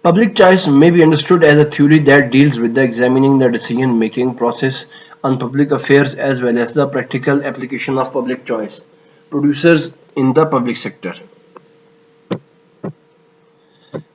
Public choice may be understood as a theory that deals with the examining the decision-making process on public affairs as well as the practical application of public choice producers in the public sector.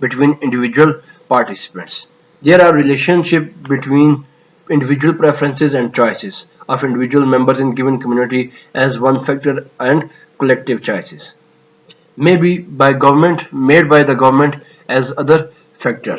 between individual participants. There are relationship between individual preferences and choices of individual members in given community as one factor and collective choices may be by government made by the government as other factor.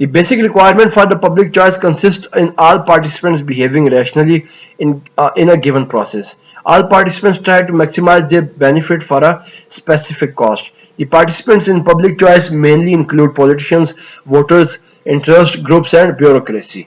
The basic requirement for the public choice consists in all participants behaving rationally in a given process. All participants try to maximize their benefit for a specific cost. The participants in public choice mainly include politicians, voters, interest groups and bureaucracy.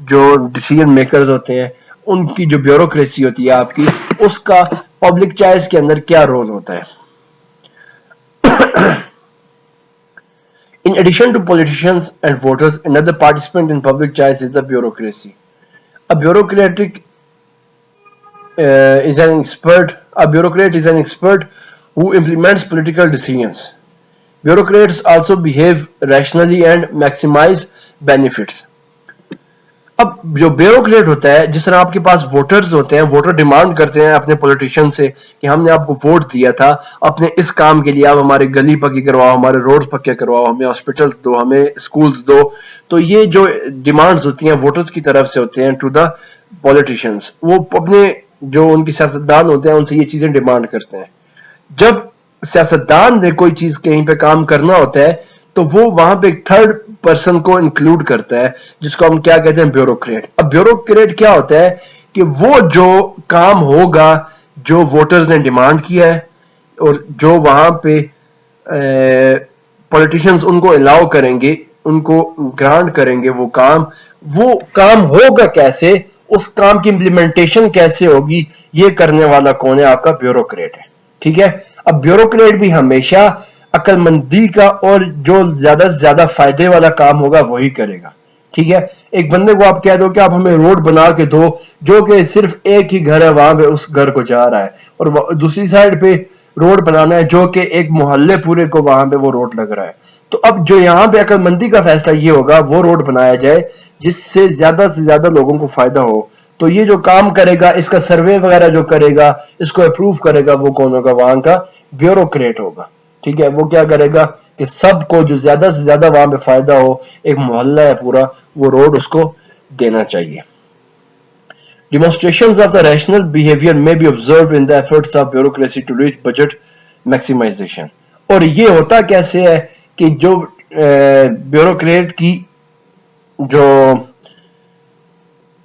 جو decision makers ہوتے ہیں ان کی جو bureaucracy ہوتی ہے آپ کی, اس کا پبلک چوائس کے اندر کیا رول ہوتا ہے. In addition to politicians and voters, another participant in public choice is the bureaucracy. A bureaucrat is an expert who implements political decisions. Bureaucrats also behave rationally and maximize benefits. اب جو bureaucrat ہوتا ہے, جس طرح آپ کے پاس voters ہوتے ہیں, ووٹر ڈیمانڈ کرتے ہیں اپنے پولیٹیشین سے کہ ہم نے آپ کو ووٹ دیا تھا اپنے اس کام کے لیے, آپ ہماری گلی پکی کرواؤ, ہمارے روڈ پکے کرواؤ, ہمیں ہاسپٹلز دو, ہمیں اسکولز دو. تو یہ جو ڈیمانڈز ہوتی ہیں ووٹرز کی طرف سے ہوتے ہیں ٹو دا پولیٹیشینز, وہ اپنے جو ان کے سیاستدان ہوتے ہیں ان سے یہ چیزیں ڈیمانڈ کرتے ہیں. جب سیاستدان نے کوئی چیز کہیں پہ کام کرنا ہوتا ہے تو وہ وہاں پہ ایک تھرڈ پرسن کو انکلوڈ کرتا ہے جس کو ہم کیا کہتے ہیں, بیوروکریٹ. اب بیوروکریٹ کیا ہوتا ہے کہ وہ جو کام ہوگا جو ووٹرز نے ڈیمانڈ کیا ہے اور جو وہاں پہ پولیٹیشنز ان کو الاؤ کریں گے, ان کو گرانٹ کریں گے وہ کام ہوگا کیسے, اس کام کی امپلیمنٹیشن کیسے ہوگی, یہ کرنے والا کون ہے, آپ کا بیوروکریٹ ہے. ٹھیک ہے. اب بیوروکریٹ بھی ہمیشہ عقل مندی کا اور جو زیادہ سے زیادہ فائدے والا کام ہوگا وہی کرے گا. ٹھیک ہے. ایک بندے کو آپ کہہ دو کہ آپ ہمیں روڈ بنا کے دو جو کہ صرف ایک ہی گھر ہے وہاں پہ اس گھر کو جا رہا ہے, اور دوسری سائڈ پہ روڈ بنانا ہے جو کہ ایک محلے پورے کو وہاں پہ وہ روڈ لگ رہا ہے. تو اب جو یہاں پہ عقل مندی کا فیصلہ یہ ہوگا وہ روڈ بنایا جائے جس سے زیادہ لوگوں کو فائدہ ہو. تو یہ جو کام کرے گا, اس کا سروے وغیرہ جو کرے گا, اس کو اپروو کرے گا, وہ کون ہوگا, وہاں کا بیوروکریٹ ہوگا. ٹھیک ہے. وہ کیا کرے گا کہ سب کو جو زیادہ سے زیادہ وہاں پہ فائدہ ہو, ایک محلہ ہے پورا, وہ روڈ اس کو دینا چاہیے. Demonstrations of the rational behavior may be observed in the efforts of bureaucracy to reach budget maximization. اور یہ ہوتا کیسے ہے کہ جو بیوروکریٹ کی جو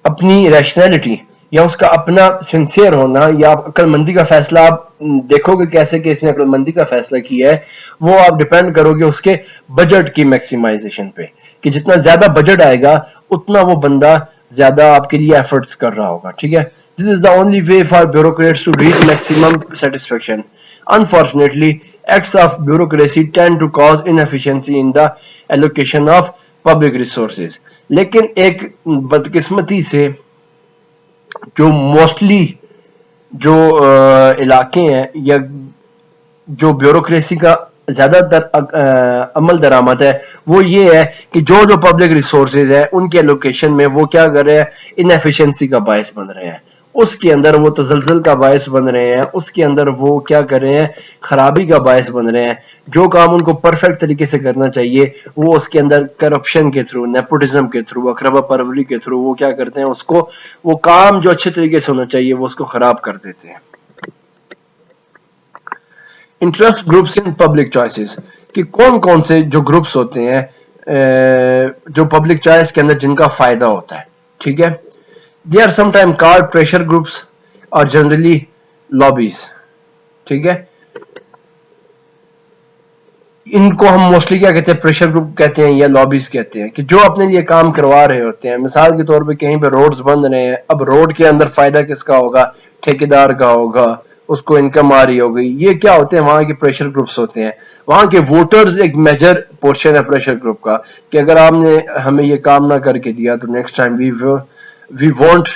اپنی ریشنلٹی یا اس کا اپنا سنسیئر ہونا یا عقل مندی کا فیصلہ آپ دیکھو گے کیسے کہ اس نے عقل مندی کا فیصلہ کیا ہے, وہ آپ ڈیپینڈ کرو گے اس کے بجٹ کی میکسیمائزیشن پہ, کہ جتنا زیادہ بجٹ آئے گا اتنا وہ بندہ زیادہ آپ کے لیے ایفرٹس کر رہا ہوگا. ٹھیک ہے. This is the only way for bureaucrats to reach maximum satisfaction. Unfortunately, acts of bureaucracy tend to cause inefficiency in the allocation of public resources. لیکن ایک بدقسمتی سے جو موسٹلی جو علاقے ہیں یا جو بیوروکریسی کا زیادہ تر عمل درآمد ہے وہ یہ ہے کہ جو پبلک ریسورسز ہیں ان کے ایلوکیشن میں وہ کیا کر رہے ہیں, انیفیشنسی کا باعث بن رہے ہیں, اس کے اندر وہ تزلزل کا باعث بن رہے ہیں, اس کے اندر وہ کیا کر رہے ہیں, خرابی کا باعث بن رہے ہیں. جو کام ان کو پرفیکٹ طریقے سے کرنا چاہیے وہ اس کے اندر کرپشن کے تھرو, نیپوٹزم کے تھرو, اقربا پروری کے تھرو وہ کیا کرتے ہیں, اس کو وہ کام جو اچھے طریقے سے ہونا چاہیے وہ اس کو خراب کر دیتے ہیں. Interest groups in public choices, کہ کون کون سے جو گروپس ہوتے ہیں جو پبلک چوائس کے اندر جن کا فائدہ ہوتا ہے. ٹھیک ہے. They are sometimes called pressure groups or generally lobbies. ٹھیک ہے. ان کو ہم موسٹلی کیا کہتے ہیں, پریشر گروپ کہتے ہیں یا لابیز کہتے ہیں, کہ جو اپنے لیے کام کروا رہے ہوتے ہیں. مثال کے طور پہ کہیں پہ روڈز بن رہے ہیں, اب روڈ کے اندر فائدہ کس کا ہوگا, ٹھیکیدار کا ہوگا, اس کو انکم آ رہی ہوگی. یہ کیا ہوتے ہیں, وہاں کے پریشر گروپس ہوتے ہیں. وہاں کے ووٹرز ایک میجر پورشن ہے پریشر گروپ کا, کہ اگر آپ نے ہمیں یہ کام نہ کر کے دیا تو next time we won't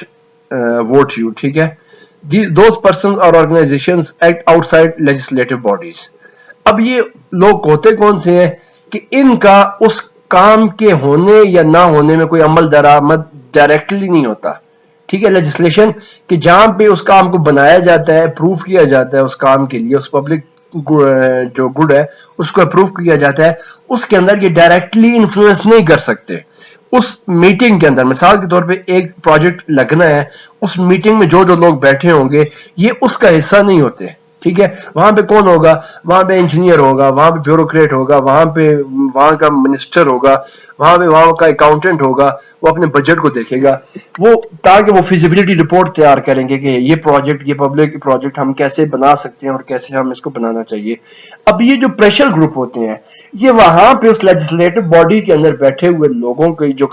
vote you. ٹھیک ہے. Those persons or organizations act outside legislative bodies. اب یہ لوگ ہوتے کون سے ہیں کہ ان کا اس کام کے ہونے یا نہ ہونے میں کوئی عمل درآمد ڈائریکٹلی نہیں ہوتا. ٹھیک ہے. لیجسلیشن کہ جہاں پہ اس کام کو بنایا جاتا ہے, اپروو کیا جاتا ہے اس کام کے لیے, اس پبلک جو گڈ ہے اس کو اپروو کیا جاتا ہے, اس کے اندر یہ ڈائریکٹلی انفلوئنس نہیں کر سکتے. اس میٹنگ کے اندر مثال کے طور پہ ایک پروجیکٹ لگنا ہے, اس میٹنگ میں جو لوگ بیٹھے ہوں گے یہ اس کا حصہ نہیں ہوتے. ٹھیک ہے. وہاں پہ کون ہوگا, وہاں پہ انجینئر ہوگا, وہاں پہ بیوروکریٹ ہوگا, وہاں کا منسٹر ہوگا, وہاں کا اکاؤنٹنٹ ہوگا, وہ اپنے بجٹ کو دیکھے گا, وہ تاکہ وہ فیزیبلٹی رپورٹ تیار کریں گے کہ یہ پروجیکٹ, یہ پبلک پروجیکٹ ہم کیسے بنا سکتے ہیں اور کیسے ہم اس کو بنانا چاہیے. اب یہ جو پریشر گروپ ہوتے ہیں یہ وہاں پہ اس لیجسلیٹو باڈی کے اندر بیٹھے ہوئے لوگوں کے جو